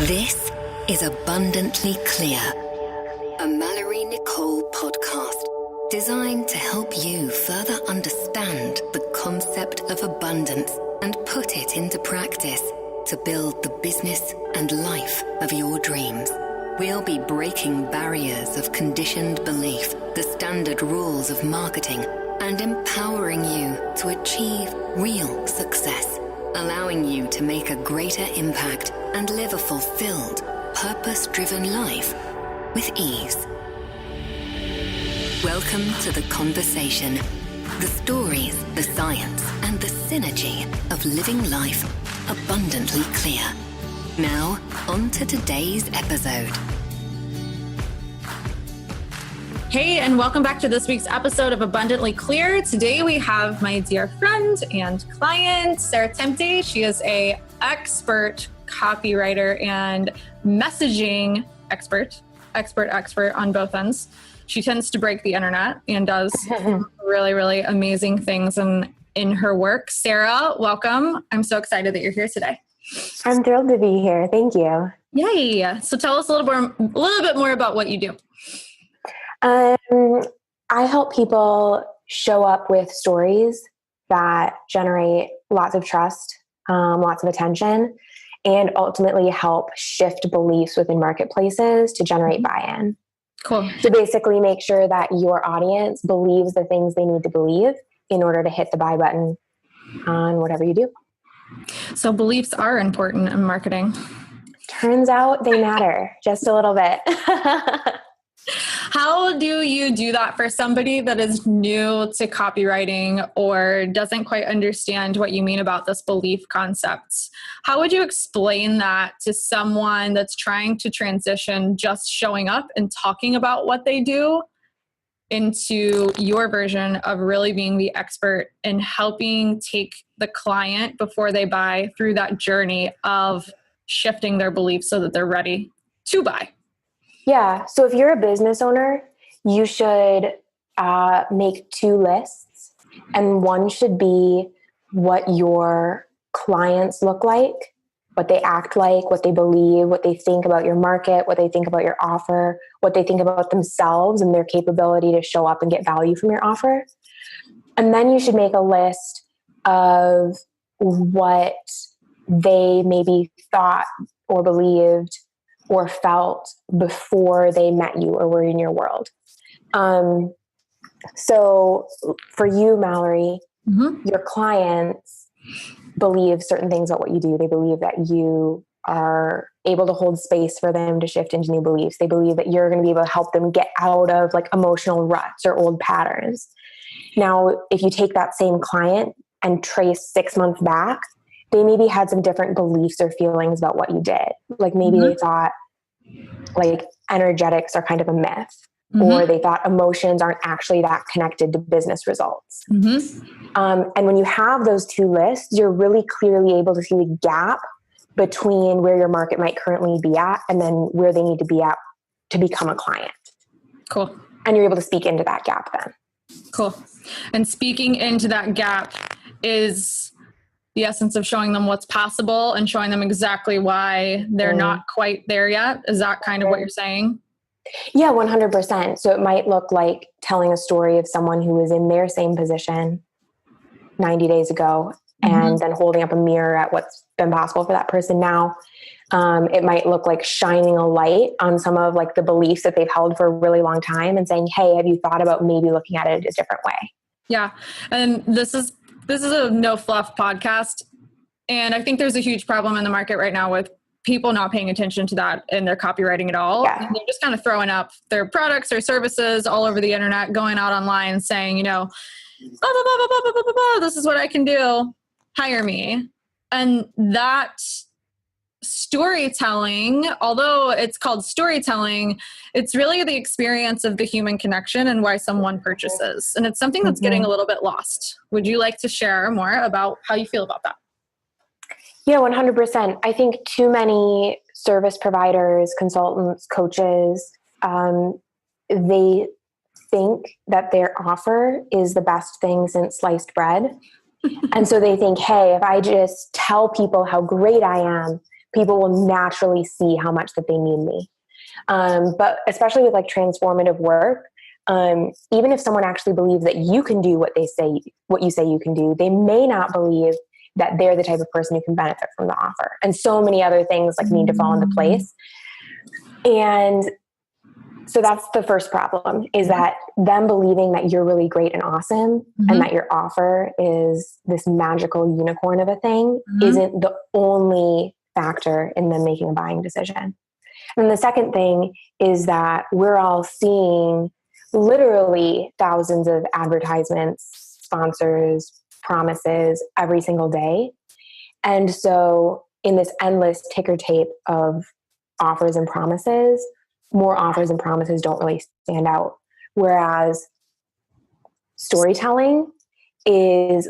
This is Abundantly Clear, a Malorie Nicole podcast designed to help you further understand the concept of abundance and put it into practice to build the business and life of your dreams. We'll be breaking barriers of conditioned belief, the standard rules of marketing, and empowering you to achieve real success, allowing you to make a greater impact and live a fulfilled, purpose-driven life with ease. Welcome to the conversation, the stories, the science, and the synergy of living life abundantly clear. Now, on to today's episode. Hey, and welcome back to this week's episode of Abundantly Clear. Today we have my dear friend and client, Sarah Temte. She is an expert copywriter and messaging expert on both ends. She tends to break the internet and does really, really amazing things in her work. Sarah, welcome. I'm so excited that you're here today. I'm thrilled to be here. Thank you. Yay. So tell us a little bit more about what you do. I help people show up with stories that generate lots of trust, lots of attention, and ultimately help shift beliefs within marketplaces to generate buy-in. Cool. To basically make sure that your audience believes the things they need to believe in order to hit the buy button on whatever you do. So beliefs are important in marketing. Turns out they matter just a little bit. How do you do that for somebody that is new to copywriting or doesn't quite understand what you mean about this belief concept? How would you explain that to someone that's trying to transition just showing up and talking about what they do into your version of really being the expert and helping take the client before they buy through that journey of shifting their beliefs so that they're ready to buy? Yeah. So if you're a business owner, you should make two lists, and one should be what your clients look like, what they act like, what they believe, what they think about your market, what they think about your offer, what they think about themselves and their capability to show up and get value from your offer. And then you should make a list of what they maybe thought or believed or felt before they met you or were in your world. So for you, Malorie, your clients believe certain things about what you do. They believe that you are able to hold space for them to shift into new beliefs. They believe that you're going to be able to help them get out of like emotional ruts or old patterns. Now, if you take that same client and trace 6 months back, they maybe had some different beliefs or feelings about what you did. Like maybe they thought like energetics are kind of a myth, or they thought emotions aren't actually that connected to business results. And when you have those two lists, you're really clearly able to see the gap between where your market might currently be at and then where they need to be at to become a client. Cool. And you're able to speak into that gap then. Cool. And speaking into that gap is the essence of showing them what's possible and showing them exactly why they're not quite there yet. Is that kind of what you're saying? Yeah, 100%. So it might look like telling a story of someone who was in their same position 90 days ago and then holding up a mirror at what's been possible for that person now. It might look like shining a light on some of like the beliefs that they've held for a really long time and saying, hey, have you thought about maybe looking at it a different way? Yeah. And this is a no fluff podcast. And I think there's a huge problem in the market right now with people not paying attention to that in their copywriting at all. Yeah. And they're just kind of throwing up their products or services all over the internet, going out online saying, blah, blah, blah, blah, blah, blah, blah, blah, this is what I can do. Hire me. And that storytelling, although it's called storytelling, it's really the experience of the human connection and why someone purchases. And it's something that's getting a little bit lost. Would you like to share more about how you feel about that? Yeah, 100%. I think too many service providers, consultants, coaches, they think that their offer is the best thing since sliced bread. And so they think, hey, if I just tell people how great I am, people will naturally see how much that they need me. But especially with like transformative work, even if someone actually believes that you can do what you say you can do, they may not believe that they're the type of person who can benefit from the offer. And so many other things like need to fall into place. And so that's the first problem, is that them believing that you're really great and awesome and that your offer is this magical unicorn of a thing isn't the only factor in them making a buying decision. And the second thing is that we're all seeing literally thousands of advertisements, sponsors, promises every single day. And so in this endless ticker tape of offers and promises, more offers and promises don't really stand out. Whereas storytelling is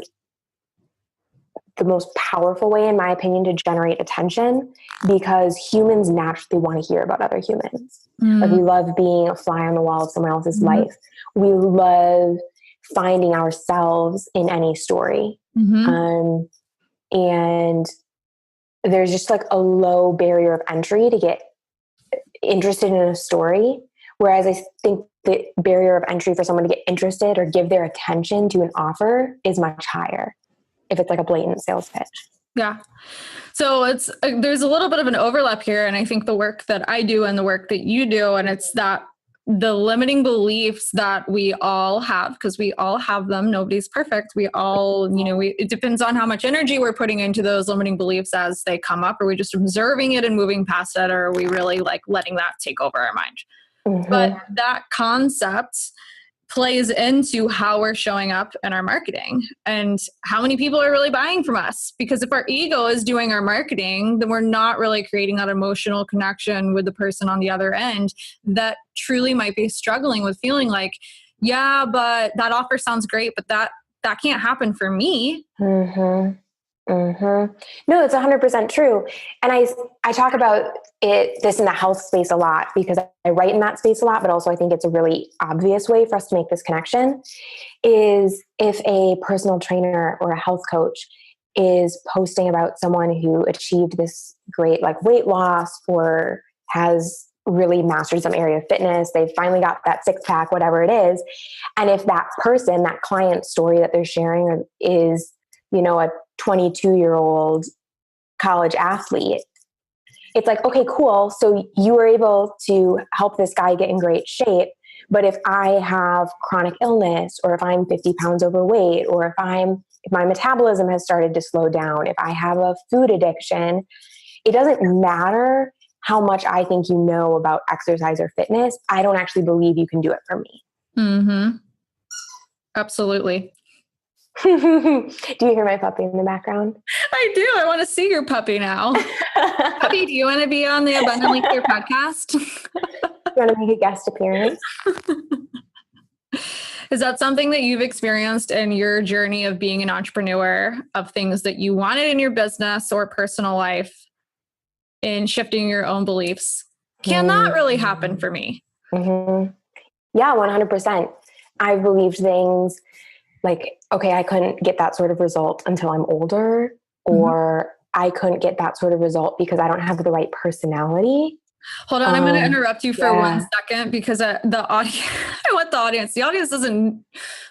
the most powerful way, in my opinion, to generate attention, because humans naturally want to hear about other humans. Like, we love being a fly on the wall of someone else's life. We love finding ourselves in any story. And there's just like a low barrier of entry to get interested in a story. Whereas I think the barrier of entry for someone to get interested or give their attention to an offer is much higher if it's like a blatant sales pitch. Yeah. So there's a little bit of an overlap here. And I think the work that I do and the work that you do, and it's that the limiting beliefs that we all have, because we all have them. Nobody's perfect. We all, it depends on how much energy we're putting into those limiting beliefs as they come up. Are we just observing it and moving past it? Or are we really like letting that take over our mind? But that concept plays into how we're showing up in our marketing and how many people are really buying from us. Because if our ego is doing our marketing, then we're not really creating that emotional connection with the person on the other end that truly might be struggling with feeling like, yeah, but that offer sounds great, but that can't happen for me. No, it's 100% true. And I talk about this in the health space a lot, because I write in that space a lot, but also I think it's a really obvious way for us to make this connection, is if a personal trainer or a health coach is posting about someone who achieved this great like weight loss or has really mastered some area of fitness, they've finally got that 6-pack, whatever it is. And if that person, that client story that they're sharing is, a 22-year-old college athlete, it's like, okay, cool. So you were able to help this guy get in great shape. But if I have chronic illness, or if I'm 50 pounds overweight, or if my metabolism has started to slow down, if I have a food addiction, it doesn't matter how much I think you know about exercise or fitness. I don't actually believe you can do it for me. Absolutely. Do you hear my puppy in the background? I do. I want to see your puppy now. Puppy, do you want to be on the Abundantly Clear podcast? You want to make a guest appearance? Is that something that you've experienced in your journey of being an entrepreneur, of things that you wanted in your business or personal life, in shifting your own beliefs? Can that really happen for me? Yeah, 100%. I've believed things like, okay, I couldn't get that sort of result until I'm older, or I couldn't get that sort of result because I don't have the right personality. Hold on, I'm going to interrupt you for 1 second, because the audience, I want the audience doesn't,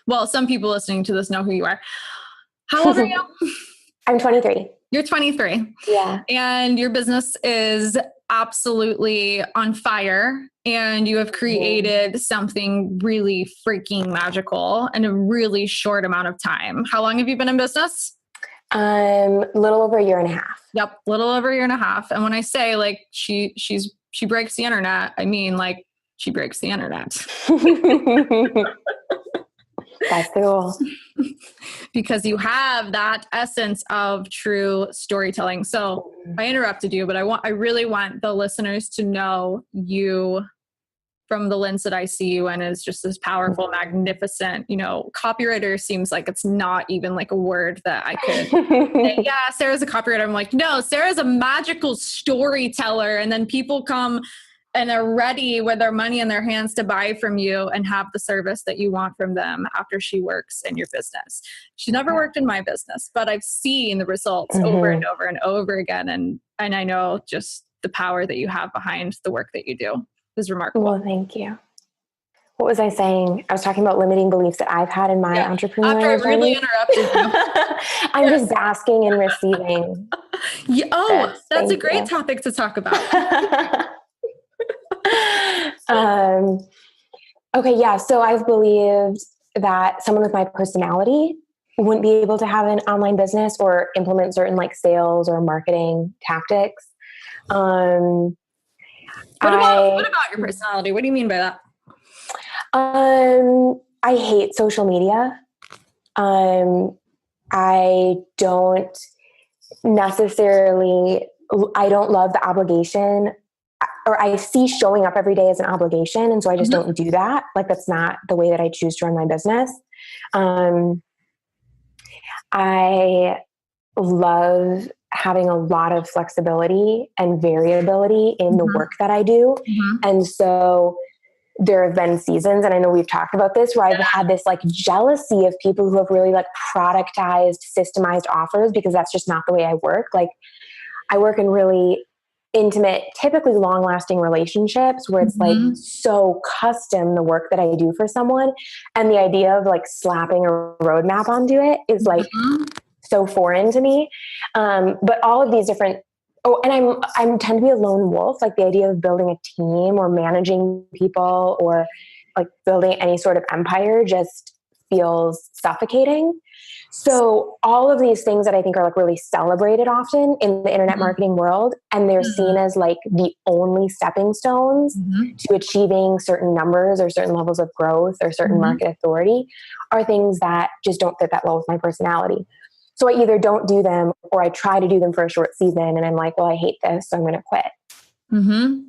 well, some people listening to this know who you are. How old are you? I'm 23. You're 23. Yeah. And your business is absolutely on fire, and you have created something really freaking magical in a really short amount of time. How long have you been in business? A little over 1.5 years. Yep. Little over 1.5 years. And when I say like she breaks the internet, I mean like she breaks the internet. That's the goal. Because you have that essence of true storytelling. So I interrupted you, but I really want the listeners to know you from the lens that I see you in, is just this powerful, magnificent, copywriter seems like it's not even like a word that I could say, yeah, Sarah's a copywriter. I'm like, no, Sarah's a magical storyteller. And then people come and they're ready with their money in their hands to buy from you and have the service that you want from them after she works in your business. She's never worked in my business, but I've seen the results over and over and over again. And And I know just the power that you have behind the work that you do is remarkable. Well, thank you. What was I saying? I was talking about limiting beliefs that I've had in my entrepreneurial journey. After I really interrupted you. I'm just basking and receiving. That's a great topic to talk about. Okay, yeah. So I've believed that someone with my personality wouldn't be able to have an online business or implement certain like sales or marketing tactics. What about your personality? What do you mean by that? I hate social media. I don't necessarily, I don't love the obligation, or I see showing up every day as an obligation. And so I just don't do that. Like, that's not the way that I choose to run my business. I love having a lot of flexibility and variability in the work that I do. And so there have been seasons, and I know we've talked about this, where I've had this like jealousy of people who have really like productized, systemized offers, because that's just not the way I work. Like, I work in really intimate, typically long-lasting relationships where it's like so custom, the work that I do for someone. And the idea of like slapping a roadmap onto it is like so foreign to me. But all of these different, and I tend to be a lone wolf. Like, the idea of building a team or managing people or like building any sort of empire just feels suffocating. So all of these things that I think are like really celebrated often in the internet marketing world, and they're seen as like the only stepping stones to achieving certain numbers or certain levels of growth or certain market authority, are things that just don't fit that well with my personality. So I either don't do them, or I try to do them for a short season and I'm like, well, I hate this, so I'm going to quit. And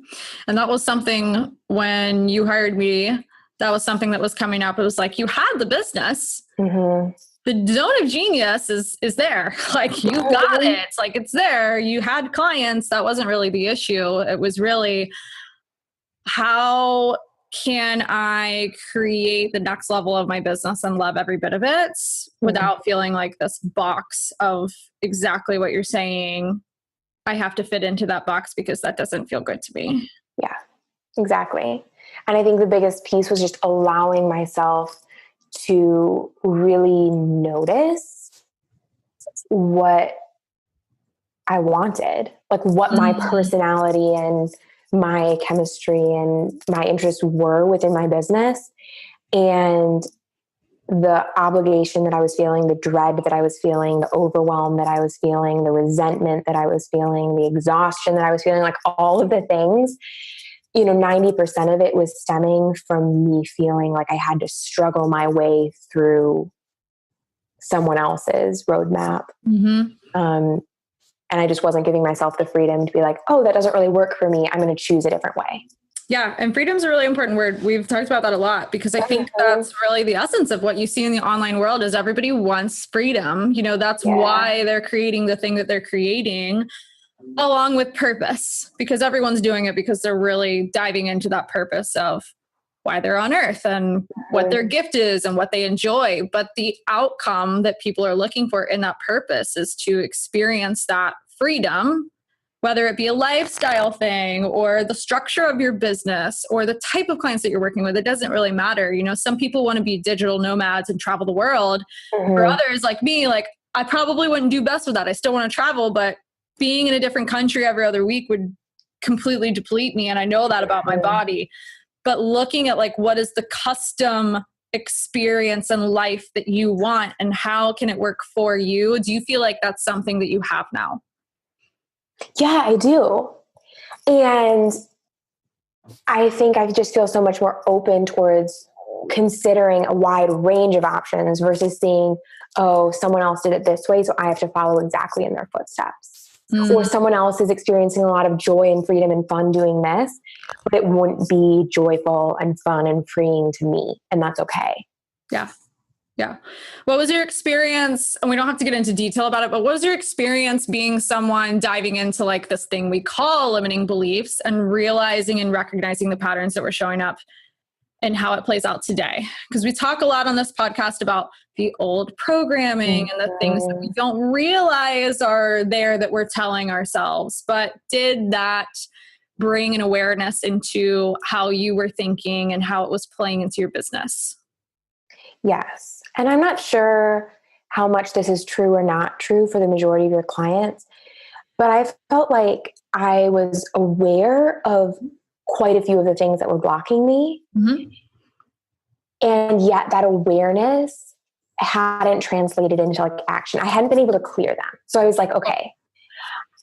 that was something when you hired me, that was something that was coming up. It was like, you had the business. The zone of genius is there. Like, you got it. It's like, it's there. You had clients. That wasn't really the issue. It was really, how can I create the next level of my business and love every bit of it without feeling like this box of exactly what you're saying. I have to fit into that box because that doesn't feel good to me. Yeah, exactly. And I think the biggest piece was just allowing myself to really notice what I wanted, like what my personality and my chemistry and my interests were within my business, and the obligation that I was feeling, the dread that I was feeling, the overwhelm that I was feeling, the resentment that I was feeling, the exhaustion that I was feeling, like all of the things, 90% of it was stemming from me feeling like I had to struggle my way through someone else's roadmap. And I just wasn't giving myself the freedom to be like, oh, that doesn't really work for me. I'm going to choose a different way. Yeah. And freedom is a really important word. We've talked about that a lot, because I think that's really the essence of what you see in the online world is everybody wants freedom. That's why they're creating the thing that they're creating, along with purpose, because everyone's doing it because they're really diving into that purpose of why they're on earth and what their gift is and what they enjoy. But the outcome that people are looking for in that purpose is to experience that freedom, whether it be a lifestyle thing or the structure of your business or the type of clients that you're working with. It doesn't really matter. Some people want to be digital nomads and travel the world. For others like me, like, I probably wouldn't do best with that. I still want to travel, but being in a different country every other week would completely deplete me. And I know that about my body. But looking at like, what is the custom experience and life that you want and how can it work for you? Do you feel like that's something that you have now? Yeah, I do. And I think I just feel so much more open towards considering a wide range of options versus seeing, oh, someone else did it this way, so I have to follow exactly in their footsteps. Or someone else is experiencing a lot of joy and freedom and fun doing this, but it wouldn't be joyful and fun and freeing to me. And that's okay. Yeah. Yeah. What was your experience? And we don't have to get into detail about it, but what was your experience being someone diving into like this thing we call limiting beliefs and realizing and recognizing the patterns that were showing up and how it plays out today. Because we talk a lot on this podcast about the old programming and the things that we don't realize are there that we're telling ourselves. But did that bring an awareness into how you were thinking and how it was playing into your business? Yes. And I'm not sure how much this is true or not true for the majority of your clients, but I felt like I was aware of quite a few of the things that were blocking me. Mm-hmm. And yet that awareness hadn't translated into like action. I hadn't been able to clear them. So I was like, okay,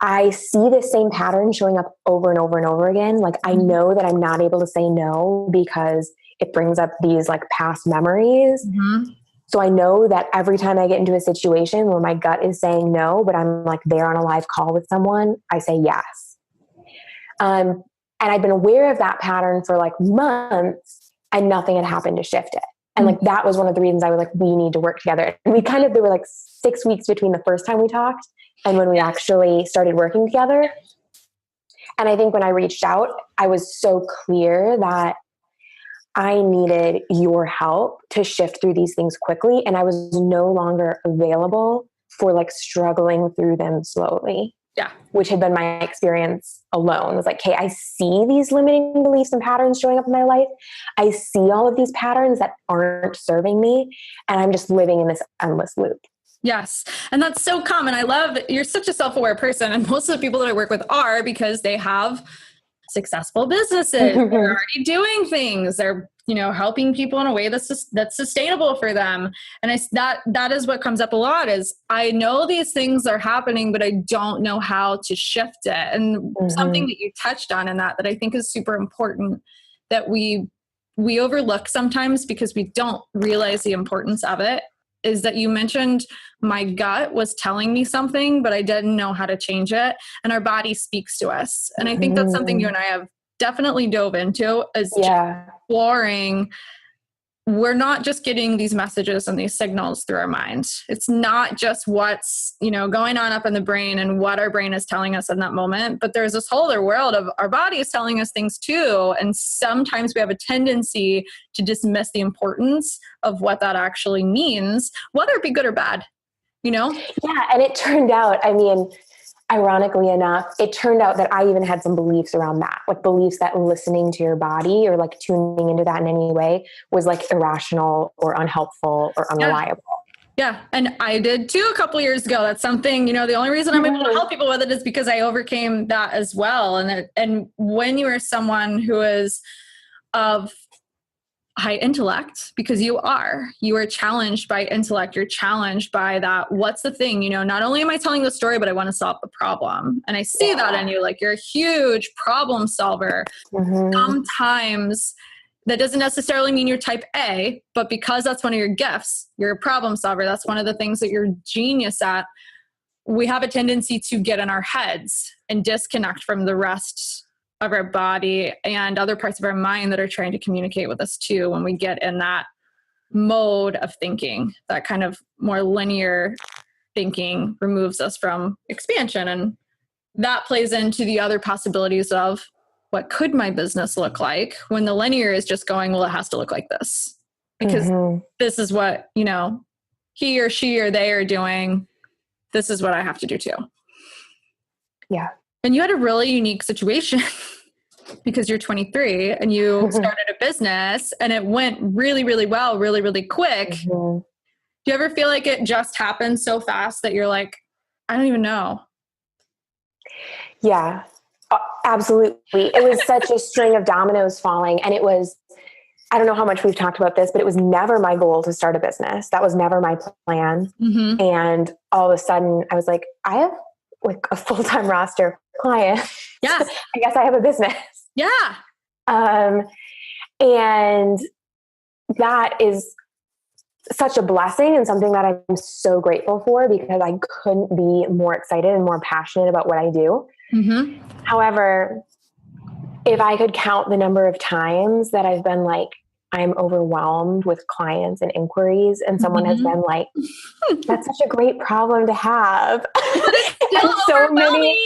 I see the same pattern showing up over and over and over again. Like I know that I'm not able to say no because it brings up these like past memories. Mm-hmm. So I know that every time I get into a situation where my gut is saying no, but I'm like there on a live call with someone, I say yes. And I'd been aware of that pattern for like months and nothing had happened to shift it. And like, that was one of the reasons I was like, we need to work together. And there were like 6 weeks between the first time we talked and when we actually started working together. And I think when I reached out, I was so clear that I needed your help to shift through these things quickly. And I was no longer available for like struggling through them slowly. Yeah. Which had been my experience alone. It was like, hey, I see these limiting beliefs and patterns showing up in my life. I see all of these patterns that aren't serving me. And I'm just living in this endless loop. Yes. And that's so common. I love that you're such a self-aware person. And most of the people that I work with are because they have successful businesses. They're already doing things. They're, helping people in a way that's sustainable for them. And that is what comes up a lot is I know these things are happening, but I don't know how to shift it. And something that you touched on in that I think is super important that we overlook sometimes because we don't realize the importance of it is that you mentioned my gut was telling me something, but I didn't know how to change it. And our body speaks to us. And I think that's something you and I have definitely dove into is exploring. We're not just getting these messages and these signals through our mind. It's not just what's, going on up in the brain and what our brain is telling us in that moment, but there's this whole other world of our body is telling us things too. And sometimes we have a tendency to dismiss the importance of what that actually means, whether it be good or bad, Yeah. And it turned out, ironically enough, it turned out that I even had some beliefs around that, like beliefs that listening to your body or like tuning into that in any way was like irrational or unhelpful or unreliable. Yeah. And I did too a couple years ago. That's something, the only reason I'm able to help people with it is because I overcame that as well. And when you are someone who is of high intellect, because you are challenged by intellect. You're challenged by that. What's the thing? Not only am I telling the story, but I want to solve the problem. And I see that in you, like you're a huge problem solver. Sometimes that doesn't necessarily mean you're type A, but because that's one of your gifts, you're a problem solver. That's one of the things that you're genius at. We have a tendency to get in our heads and disconnect from the rest of our body and other parts of our mind that are trying to communicate with us too when we get in that mode of thinking. That kind of more linear thinking removes us from expansion, and that plays into the other possibilities of what could my business look like when the linear is just going, well, it has to look like this because this is what he or she or they are doing. This is what I have to do too. Yeah. And you had a really unique situation because you're 23 and you started a business and it went really, really well, really, really quick. Do you ever feel like it just happened so fast that you're like, I don't even know? Yeah, absolutely. It was such a string of dominoes falling. And it was, I don't know how much we've talked about this, but it was never my goal to start a business. That was never my plan. And all of a sudden I was like, I have like a full-time roster of clients. Yeah. I guess I have a business. Yeah. And that is such a blessing and something that I'm so grateful for because I couldn't be more excited and more passionate about what I do. However, if I could count the number of times that I've been like, I'm overwhelmed with clients and inquiries and someone has been like, that's such a great problem to have. Still so many,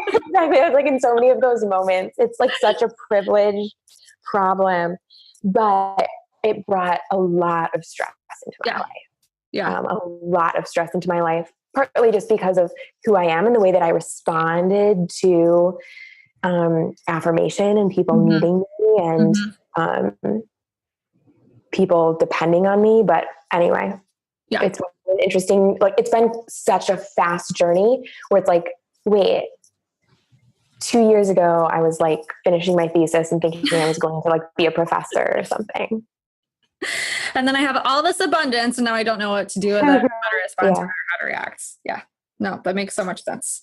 exactly. I was like in so many of those moments, it's like such a privileged problem but it brought a lot of stress into my life. Yeah. A lot of stress into my life, partly just because of who I am and the way that I responded to affirmation and people needing me and people depending on me. But anyway, it's been interesting. Like, it's been such a fast journey where it's like, wait, 2 years ago, I was like finishing my thesis and thinking I was going to like be a professor or something. And then I have all this abundance and now I don't know what to do with it, how to respond to it, or how to react. Yeah. No, that makes so much sense.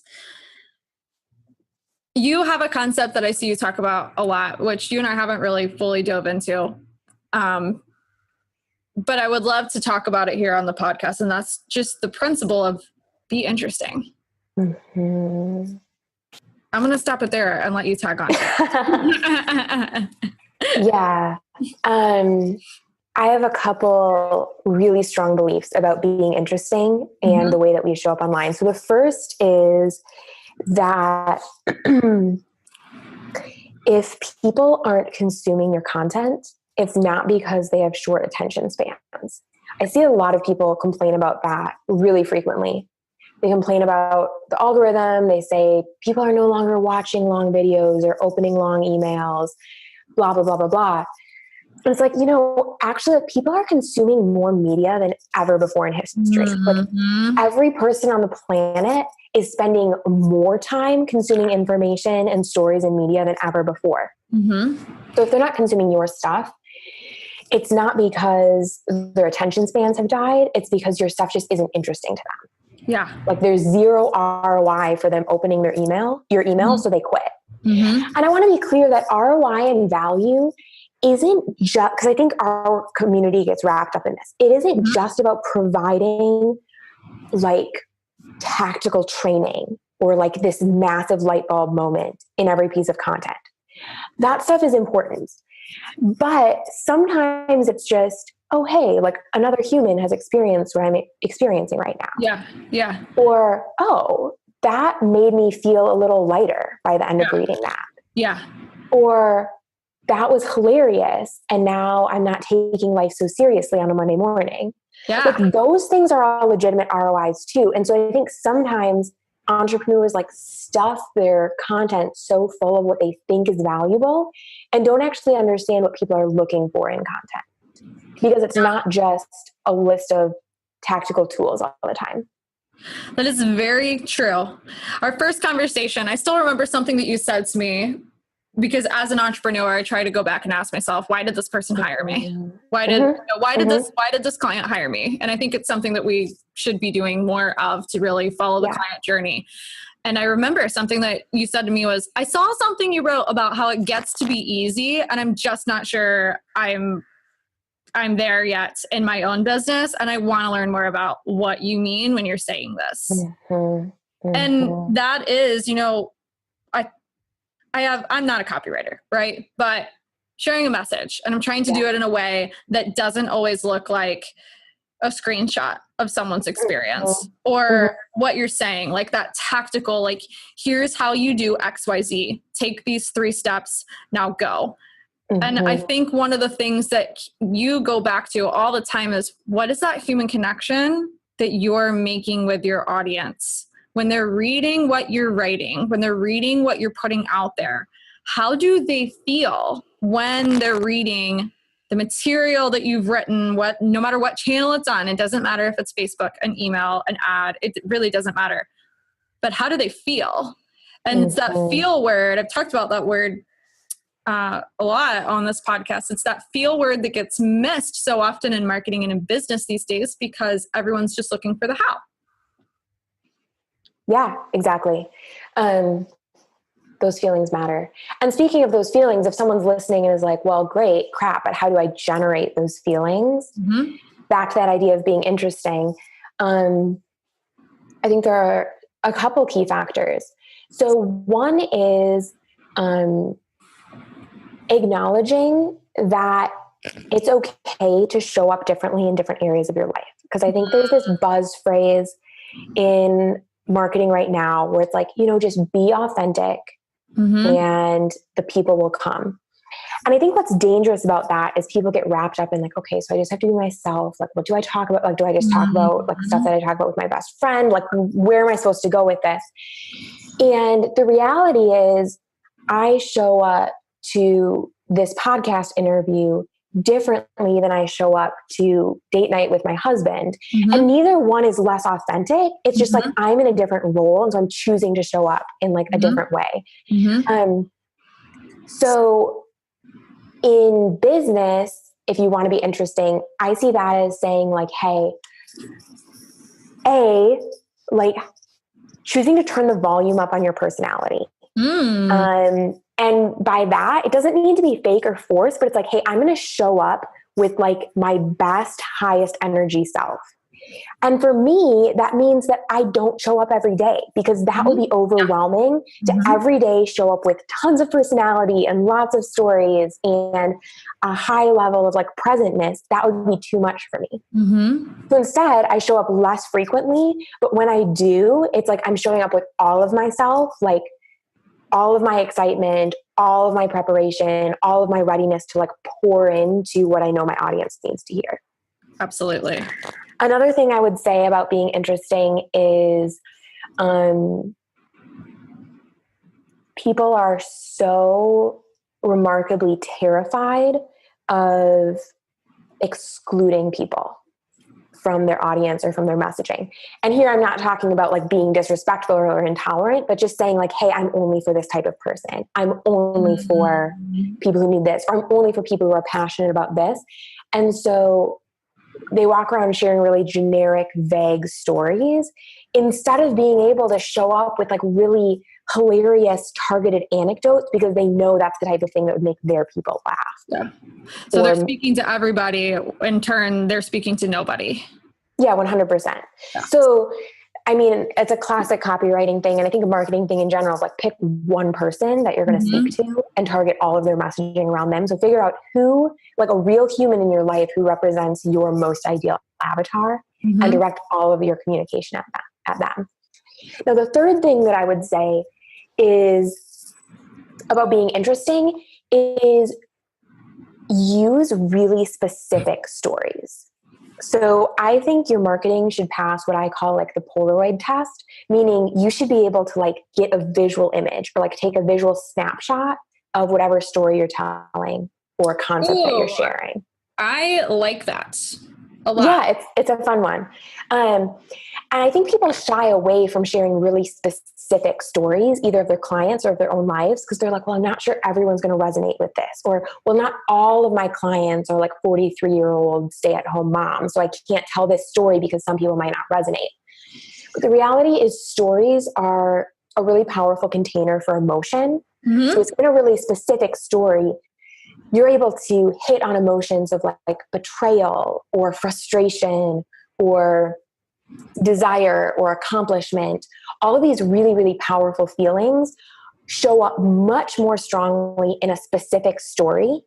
You have a concept that I see you talk about a lot, which you and I haven't really fully dove into. But I would love to talk about it here on the podcast. And that's just the principle of be interesting. Mm-hmm. I'm going to stop it there and let you tag on. Yeah. I have a couple really strong beliefs about being interesting and the way that we show up online. So the first is that if people aren't consuming your content, it's not because they have short attention spans. I see a lot of people complain about that really frequently. They complain about the algorithm. They say people are no longer watching long videos or opening long emails, blah, blah, blah, blah, blah. And it's like, actually people are consuming more media than ever before in history. Like, every person on the planet is spending more time consuming information and stories and media than ever before. So if they're not consuming your stuff, it's not because their attention spans have died. It's because your stuff just isn't interesting to them. Yeah. Like, there's zero ROI for them opening your email, so they quit. And I want to be clear that ROI and value isn't just, because I think our community gets wrapped up in this. It isn't just about providing like tactical training or like this massive light bulb moment in every piece of content. That stuff is important. But sometimes it's just, oh, hey, like another human has experienced what I'm experiencing right now. Yeah. Yeah. Or, oh, that made me feel a little lighter by the end of reading that. Yeah. Or that was hilarious. And now I'm not taking life so seriously on a Monday morning. Yeah. Like, those things are all legitimate ROIs too. And so I think sometimes entrepreneurs like stuff their content so full of what they think is valuable and don't actually understand what people are looking for in content, because it's not just a list of tactical tools all the time. That is very true. Our first conversation, I still remember something that you said to me, because as an entrepreneur, I try to go back and ask myself, why did this person hire me? Why did this client hire me? And I think it's something that we should be doing more of to really follow the client journey. And I remember something that you said to me was, I saw something you wrote about how it gets to be easy, and I'm just not sure I'm there yet in my own business. And I want to learn more about what you mean when you're saying this. And that is, I'm not a copywriter, right? But sharing a message, and I'm trying to do it in a way that doesn't always look like a screenshot of someone's experience or what you're saying, like that tactical, like, here's how you do XYZ, take these 3 steps, now go. And I think one of the things that you go back to all the time is, what is that human connection that you're making with your audience? When they're reading what you're writing, when they're reading what you're putting out there, how do they feel when they're reading the material that you've written, no matter what channel it's on? It doesn't matter if it's Facebook, an email, an ad, it really doesn't matter. But how do they feel? And it's that feel word. I've talked about that word a lot on this podcast. It's that feel word that gets missed so often in marketing and in business these days, because everyone's just looking for the how. Yeah, exactly. Those feelings matter. And speaking of those feelings, if someone's listening and is like, well, great, crap, but how do I generate those feelings? Back to that idea of being interesting. I think there are a couple key factors. So one is acknowledging that it's okay to show up differently in different areas of your life. Because I think there's this buzz phrase in marketing right now where it's like, just be authentic and the people will come. And I think what's dangerous about that is people get wrapped up in like, okay, so I just have to be myself. Like, what do I talk about? Like, do I just talk about like stuff that I talk about with my best friend? Like, where am I supposed to go with this? And the reality is I show up to this podcast interview differently than I show up to date night with my husband. And neither one is less authentic. It's just like, I'm in a different role. And so I'm choosing to show up in like a different way. So in business, if you want to be interesting, I see that as saying like, hey, like choosing to turn the volume up on your personality. And by that, it doesn't need to be fake or forced, but it's like, hey, I'm going to show up with like my best, highest energy self. And for me, that means that I don't show up every day, because that would be overwhelming to every day show up with tons of personality and lots of stories and a high level of like presentness. That would be too much for me. So instead, I show up less frequently, but when I do, it's like I'm showing up with all of myself, like all of my excitement, all of my preparation, all of my readiness to like pour into what I know my audience needs to hear. Absolutely. Another thing I would say about being interesting is people are so remarkably terrified of excluding people from their audience or from their messaging. And here I'm not talking about like being disrespectful or intolerant, but just saying like, hey, I'm only for this type of person. I'm only for people who need this, or I'm only for people who are passionate about this. And so they walk around sharing really generic, vague stories instead of being able to show up with like really hilarious targeted anecdotes, because they know that's the type of thing that would make their people laugh. Yeah. So they're speaking to everybody. In turn, they're speaking to nobody. Yeah, 100%. Yeah. So, I mean, it's a classic copywriting thing. And I think a marketing thing in general is like pick one person that you're going to speak to and target all of their messaging around them. So figure out who, like a real human in your life who represents your most ideal avatar and direct all of your communication at them. Now, the third thing that I would say is about being interesting is use really specific stories. So I think your marketing should pass what I call like the Polaroid test, meaning you should be able to like get a visual image or like take a visual snapshot of whatever story you're telling or concept that you're sharing. I like that a lot. Yeah, it's a fun one. And I think people shy away from sharing really specific stories, either of their clients or of their own lives, because they're like, well, I'm not sure everyone's going to resonate with this. Or, well, not all of my clients are like 43-year-old stay-at-home moms, so I can't tell this story because some people might not resonate. But the reality is stories are a really powerful container for emotion. So it's in a really specific story, you're able to hit on emotions of like betrayal or frustration or desire or accomplishment. All of these really, really powerful feelings show up much more strongly in a specific story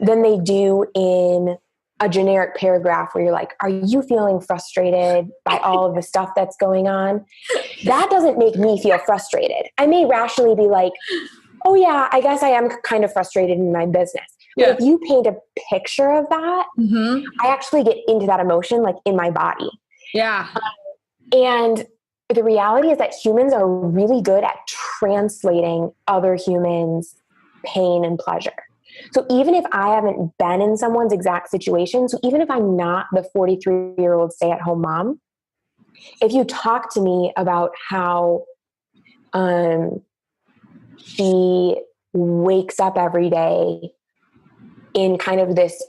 than they do in a generic paragraph where you're like, are you feeling frustrated by all of the stuff that's going on? That doesn't make me feel frustrated. I may rationally be like, oh yeah, I guess I am kind of frustrated in my business. But if you paint a picture of that, I actually get into that emotion like in my body. Yeah. And the reality is that humans are really good at translating other humans' pain and pleasure. So even if I haven't been in someone's exact situation, so even if I'm not the 43-year-old stay-at-home mom, if you talk to me about how she wakes up every day in kind of this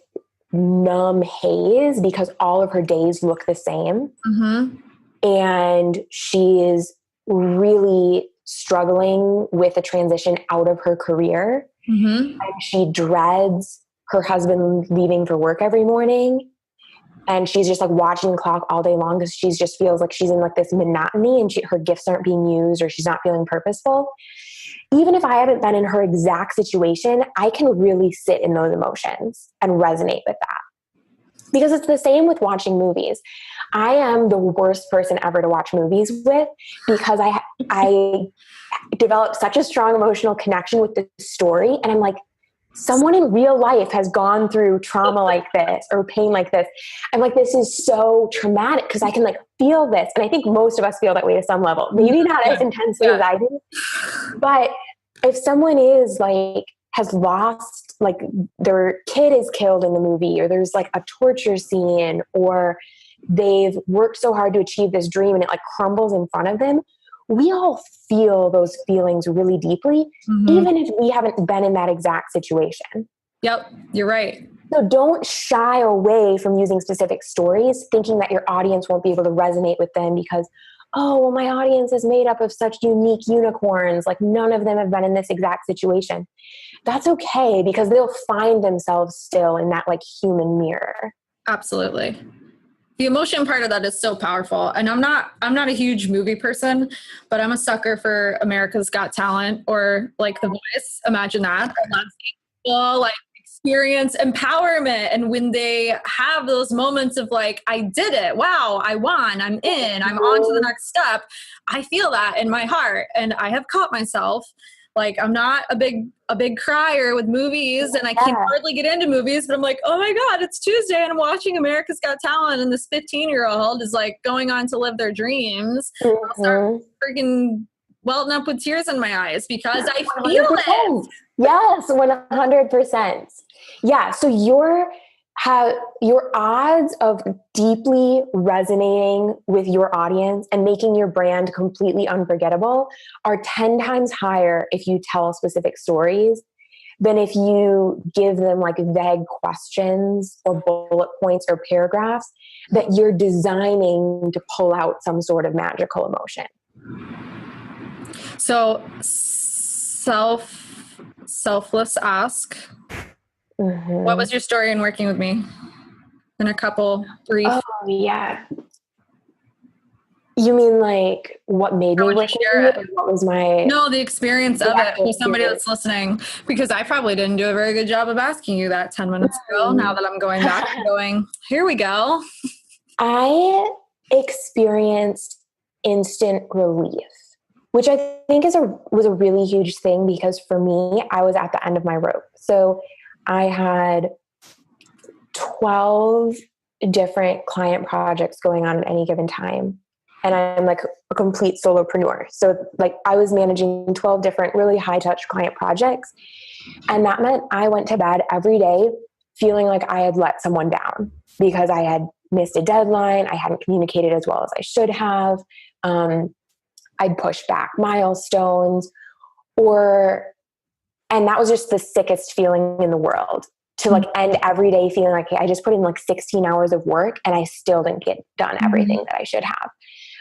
numb haze because all of her days look the same. And she is really struggling with a transition out of her career. And she dreads her husband leaving for work every morning. And she's just like watching the clock all day long because she just feels like she's in like this monotony and her gifts aren't being used or she's not feeling purposeful. Even if I haven't been in her exact situation, I can really sit in those emotions and resonate with that. Because it's the same with watching movies. I am the worst person ever to watch movies with because I developed such a strong emotional connection with the story. And I'm like, someone in real life has gone through trauma like this or pain like this. I'm like, this is so traumatic because I can like feel this. And I think most of us feel that way to some level, maybe not as intensely as I do. But if someone is like, has lost, like their kid is killed in the movie, or there's like a torture scene, or they've worked so hard to achieve this dream and it like crumbles in front of them, we all feel those feelings really deeply, even if we haven't been in that exact situation. Yep, you're right. So don't shy away from using specific stories, thinking that your audience won't be able to resonate with them because, oh, well, my audience is made up of such unique unicorns. Like none of them have been in this exact situation. That's okay, because they'll find themselves still in that like human mirror. Absolutely. The emotion part of that is so powerful. And I'm not a huge movie person, but I'm a sucker for America's Got Talent or like The Voice. Imagine that. People like experience empowerment. And when they have those moments of like, I did it. Wow, I won. I'm in. I'm on to the next step. I feel that in my heart. And I have caught myself. Like, I'm not a big crier with movies, and I can hardly get into movies, but I'm like, oh my God, it's Tuesday and I'm watching America's Got Talent, and this 15-year-old is like going on to live their dreams. I'll start freaking welting up with tears in my eyes because I feel 100%. it. Yes, 100%. Yeah. So your odds of deeply resonating with your audience and making your brand completely unforgettable are 10 times higher if you tell specific stories than if you give them like vague questions or bullet points or paragraphs that you're designing to pull out some sort of magical emotion. So selfless ask. What was your story in working with me? In a couple brief. Oh yeah. You mean like what made me work with you? Or what was my... No, the experience of it for somebody that's listening, because I probably didn't do a very good job of asking you that 10 minutes ago. Now that I'm going back and going, here we go. I experienced instant relief, which I think was a really huge thing, because for me, I was at the end of my rope. So I had 12 different client projects going on at any given time. And I'm like a complete solopreneur. So like I was managing 12 different really high touch client projects. And that meant I went to bed every day feeling like I had let someone down because I had missed a deadline. I hadn't communicated as well as I should have. I'd pushed back milestones and that was just the sickest feeling in the world, to like end every day feeling like, hey, I just put in like 16 hours of work and I still didn't get done everything that I should have.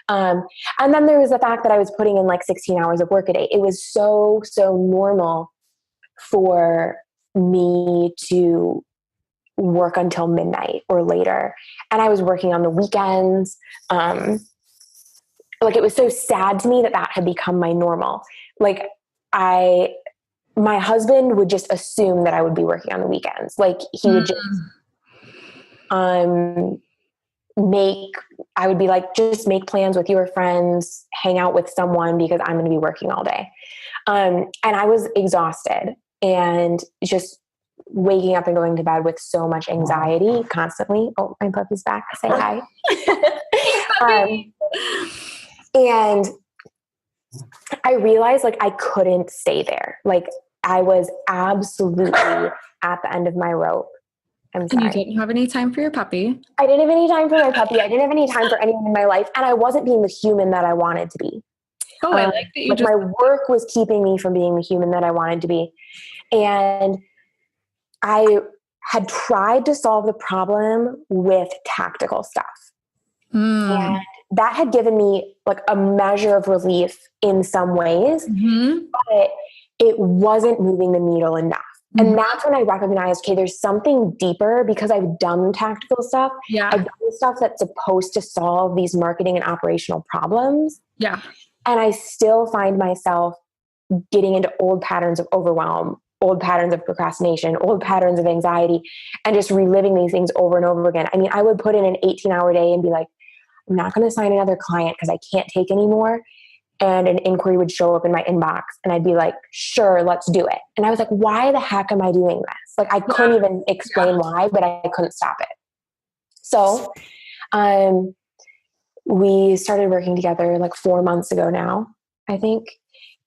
And then there was the fact that I was putting in like 16 hours of work a day. It was so normal for me to work until midnight or later. And I was working on the weekends. Like it was so sad to me that had become my normal. Like my husband would just assume that I would be working on the weekends. Like he would just, I would be like, just make plans with your friends, hang out with someone because I'm going to be working all day. And I was exhausted and just waking up and going to bed with so much anxiety constantly. Oh, my puppy's back. Say hi. And I realized like I couldn't stay there. Like I was absolutely at the end of my rope. I'm sorry. And you didn't have any time for your puppy. I didn't have any time for my puppy. I didn't have any time for anyone in my life. And I wasn't being the human that I wanted to be. Oh, I like that you my work was keeping me from being the human that I wanted to be. And I had tried to solve the problem with tactical stuff. And that had given me like a measure of relief in some ways, but it wasn't moving the needle enough. And that's when I recognized, okay, there's something deeper, because I've done tactical stuff. Yeah. I've done stuff that's supposed to solve these marketing and operational problems. Yeah. And I still find myself getting into old patterns of overwhelm, old patterns of procrastination, old patterns of anxiety, and just reliving these things over and over again. I mean, I would put in an 18-hour day and be like, I'm not going to sign another client because I can't take anymore. and an inquiry would show up in my inbox and I'd be like, sure, let's do it. And I was like, why the heck am I doing this? Like, I couldn't even explain why, but I couldn't stop it. So, we started working together like 4 months ago now, I think.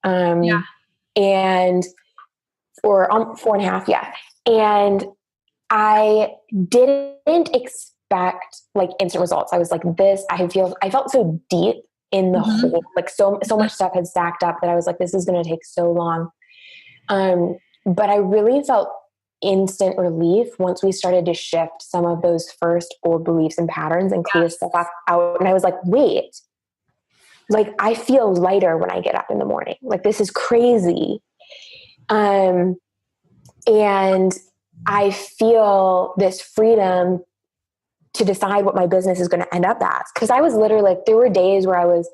And, or 4.5. Yeah. And I didn't expect like instant results. I was like, I felt so deep in the hole, like so much stuff had stacked up that I was like, this is going to take so long. But I really felt instant relief once we started to shift some of those first old beliefs and patterns and clear stuff out. And I was like, wait, like I feel lighter when I get up in the morning. Like this is crazy. And I feel this freedom to decide what my business is going to end up as. Cause I was literally like, there were days where I was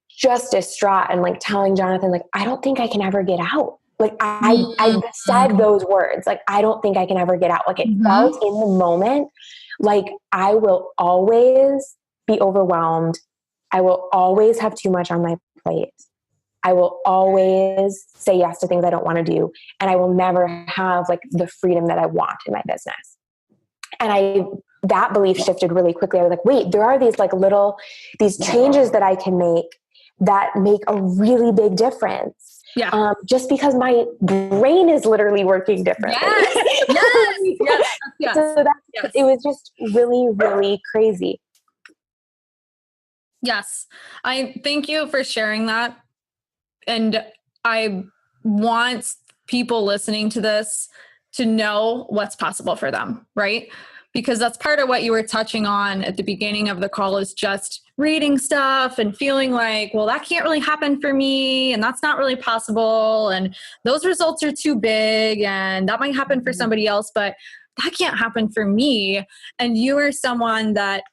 just distraught and like telling Jonathan, like, I don't think I can ever get out. Like I said those words, like, I don't think I can ever get out. Like it felt in the moment, like I will always be overwhelmed. I will always have too much on my plate. I will always say yes to things I don't want to do. And I will never have like the freedom that I want in my business. And that belief shifted really quickly. I was like, wait, there are these changes that I can make that make a really big difference. Yeah. Just because my brain is literally working differently. Yes. So it was just really, really crazy. Yes. I thank you for sharing that. And I want people listening to this to know what's possible for them, right? Because that's part of what you were touching on at the beginning of the call is just reading stuff and feeling like, well, that can't really happen for me. And that's not really possible. And those results are too big and that might happen for somebody else, but that can't happen for me. And you are someone that,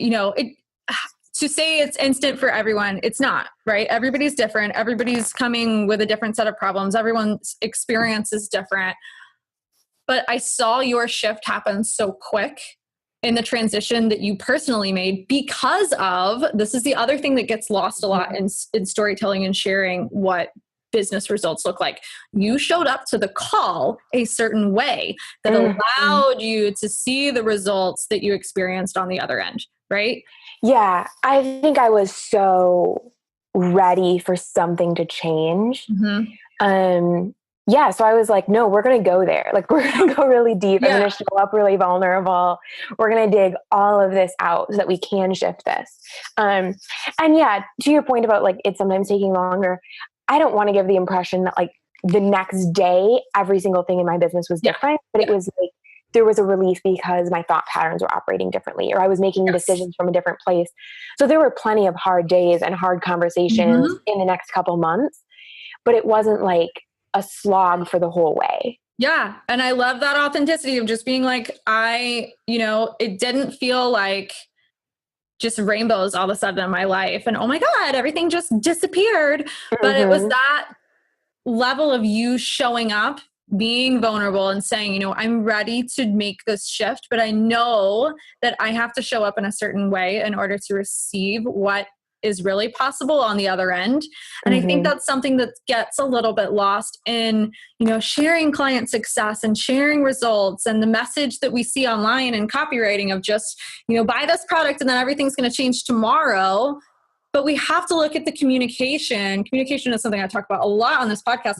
to say it's instant for everyone, it's not, right? Everybody's different. Everybody's coming with a different set of problems. Everyone's experience is different. But I saw your shift happen so quick in the transition that you personally made because of, this is the other thing that gets lost a lot in storytelling and sharing what business results look like. You showed up to the call a certain way that allowed you to see the results that you experienced on the other end, right? Yeah, I think I was so ready for something to change. So I was like, no, we're going to go there. Like, we're going to go really deep. I'm going to show up really vulnerable. We're going to dig all of this out so that we can shift this. And yeah, to your point about like, it's sometimes taking longer. I don't want to give the impression that like the next day, every single thing in my business was different, but it was like, there was a relief because my thought patterns were operating differently, or I was making decisions from a different place. So there were plenty of hard days and hard conversations in the next couple months, but it wasn't like a slog for the whole way. Yeah. And I love that authenticity of just being like, it didn't feel like just rainbows all of a sudden in my life. And oh my God, everything just disappeared. But it was that level of you showing up, being vulnerable and saying, I'm ready to make this shift, but I know that I have to show up in a certain way in order to receive what is really possible on the other end. And I think that's something that gets a little bit lost in, sharing client success and sharing results and the message that we see online in copywriting of just, buy this product and then everything's going to change tomorrow. But we have to look at the communication. Communication is something I talk about a lot on this podcast.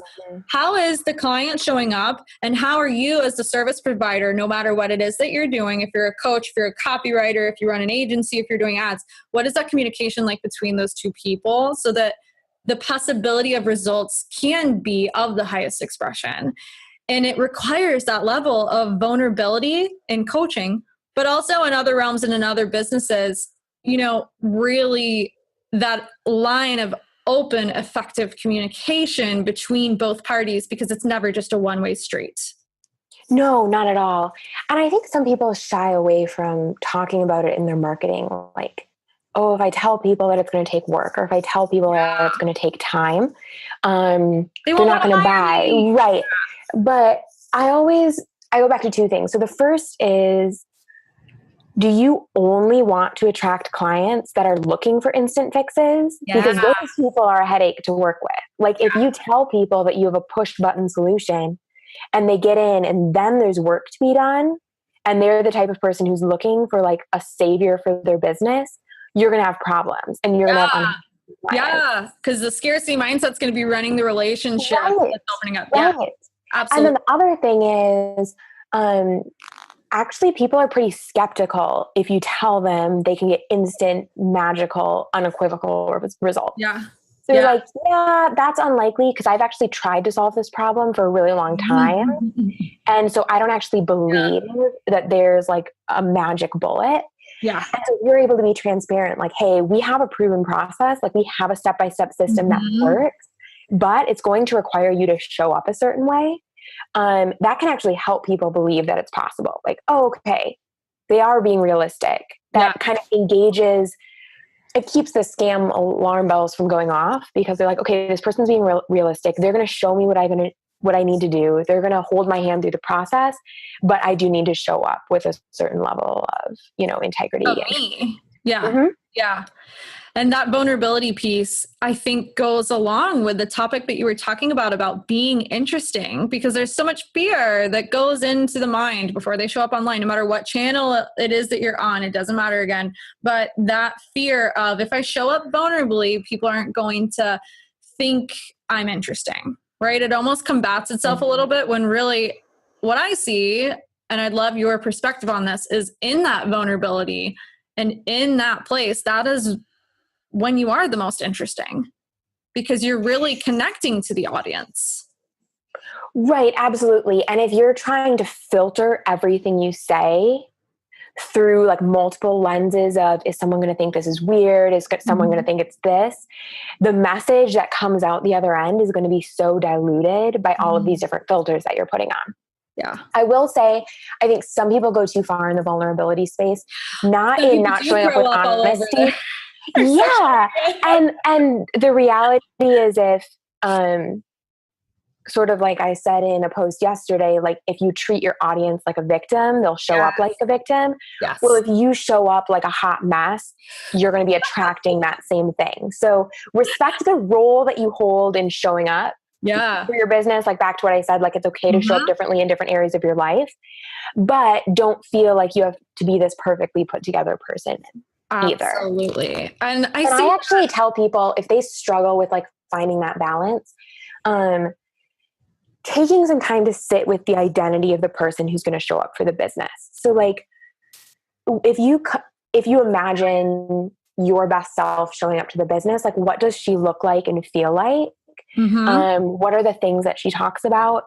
How is the client showing up and how are you as the service provider, no matter what it is that you're doing, if you're a coach, if you're a copywriter, if you run an agency, if you're doing ads, what is that communication like between those two people so that the possibility of results can be of the highest expression? And it requires that level of vulnerability in coaching, but also in other realms and in other businesses, really that line of open, effective communication between both parties, because it's never just a one-way street. No, not at all. And I think some people shy away from talking about it in their marketing. Like, oh, if I tell people that it's going to take work, or if I tell people that it's going to take time, they're not going to buy. Right. But I go back to two things. So the first is do you only want to attract clients that are looking for instant fixes? Yeah. Because those people are a headache to work with. Like if you tell people that you have a push button solution and they get in and then there's work to be done, and they're the type of person who's looking for like a savior for their business, you're going to have problems and you're going to have yeah, because the scarcity mindset's going to be running the relationship that's opening up. Right. Yeah, absolutely. And then the other thing is, actually people are pretty skeptical if you tell them they can get instant, magical, unequivocal results. Yeah. So you're like, yeah, that's unlikely because I've actually tried to solve this problem for a really long time. And so I don't actually believe that there's like a magic bullet. Yeah. And so you're able to be transparent. Like, hey, we have a proven process. Like we have a step-by-step system that works, but it's going to require you to show up a certain way. That can actually help people believe that it's possible. Like, oh, okay, they are being realistic. That kind of engages, it keeps the scam alarm bells from going off because they're like, okay, this person's being realistic. They're going to show me what I need to do. They're going to hold my hand through the process, but I do need to show up with a certain level of, integrity. Yeah. Yeah. And that vulnerability piece, I think, goes along with the topic that you were talking about being interesting, because there's so much fear that goes into the mind before they show up online, no matter what channel it is that you're on, it doesn't matter again. But that fear of, if I show up vulnerably, people aren't going to think I'm interesting, right? It almost combats itself a little bit when really what I see, and I'd love your perspective on this, is in that vulnerability and in that place, that is when you are the most interesting, because you're really connecting to the audience. Right, absolutely. And if you're trying to filter everything you say through like multiple lenses of, is someone going to think this is weird? Is someone going to think it's this? The message that comes out the other end is going to be so diluted by all of these different filters that you're putting on. Yeah. I will say, I think some people go too far in the vulnerability space, not showing up with honesty. Yeah. And the reality is, if, sort of like I said in a post yesterday, like if you treat your audience like a victim, they'll show up like a victim. Yes. Well, if you show up like a hot mess, you're going to be attracting that same thing. So respect the role that you hold in showing up for your business. Like back to what I said, like it's okay to show up differently in different areas of your life, but don't feel like you have to be this perfectly put together person either. Absolutely. And I actually tell people, if they struggle with like finding that balance, taking some time to sit with the identity of the person who's going to show up for the business. So like, if you imagine your best self showing up to the business, like what does she look like and feel like? What are the things that she talks about?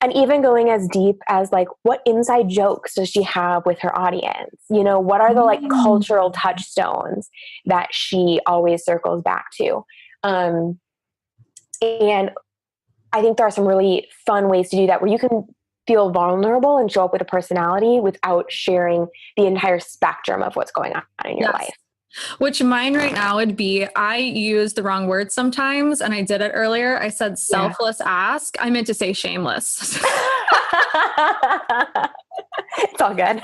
And even going as deep as like, what inside jokes does she have with her audience? What are the like cultural touchstones that she always circles back to? And I think there are some really fun ways to do that, where you can feel vulnerable and show up with a personality without sharing the entire spectrum of what's going on in your life. Which mine right now would be, I use the wrong word sometimes, and I did it earlier. I said selfless ask. I meant to say shameless. It's all good.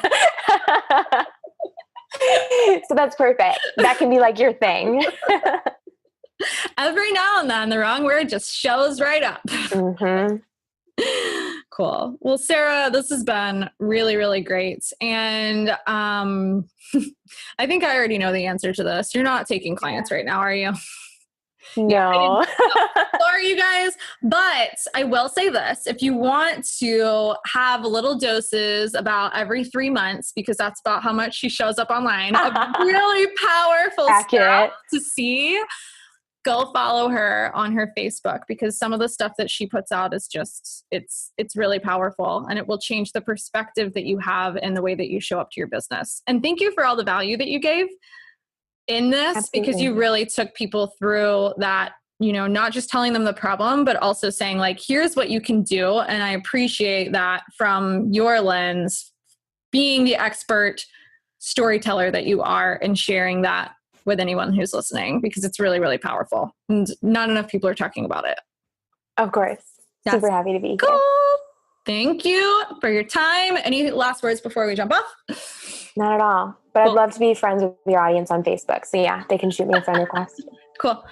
So that's perfect. That can be like your thing. Every now and then the wrong word just shows right up. Cool. Well, Sarah, this has been really, really great. And I think I already know the answer to this. You're not taking clients right now, are you? No. Sorry, you guys. But I will say this. If you want to have little doses about every 3 months, because that's about how much she shows up online, of really powerful stuff to see, go follow her on her Facebook, because some of the stuff that she puts out is just, it's really powerful, and it will change the perspective that you have in the way that you show up to your business. And thank you for all the value that you gave in this, because you really took people through that, not just telling them the problem, but also saying like, here's what you can do. And I appreciate that from your lens, being the expert storyteller that you are, and sharing that with anyone who's listening, because it's really, really powerful, and not enough people are talking about it. Of course. Super happy to be cool. here. Thank you for your time. Any last words before we jump off? Not at all. But cool. I'd love to be friends with your audience on Facebook. So yeah, they can shoot me a friend request. Cool.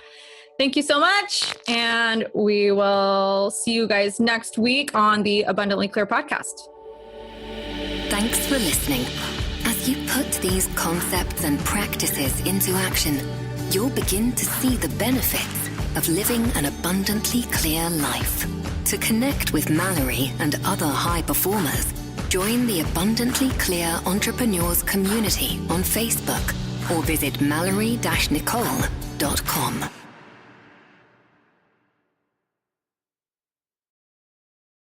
Thank you so much. And we will see you guys next week on the Abundantly Clear podcast. Thanks for listening. As you put these concepts and practices into action, you'll begin to see the benefits of living an abundantly clear life. To connect with Malorie and other high performers, join the Abundantly Clear Entrepreneurs community on Facebook or visit malorie-nicole.com.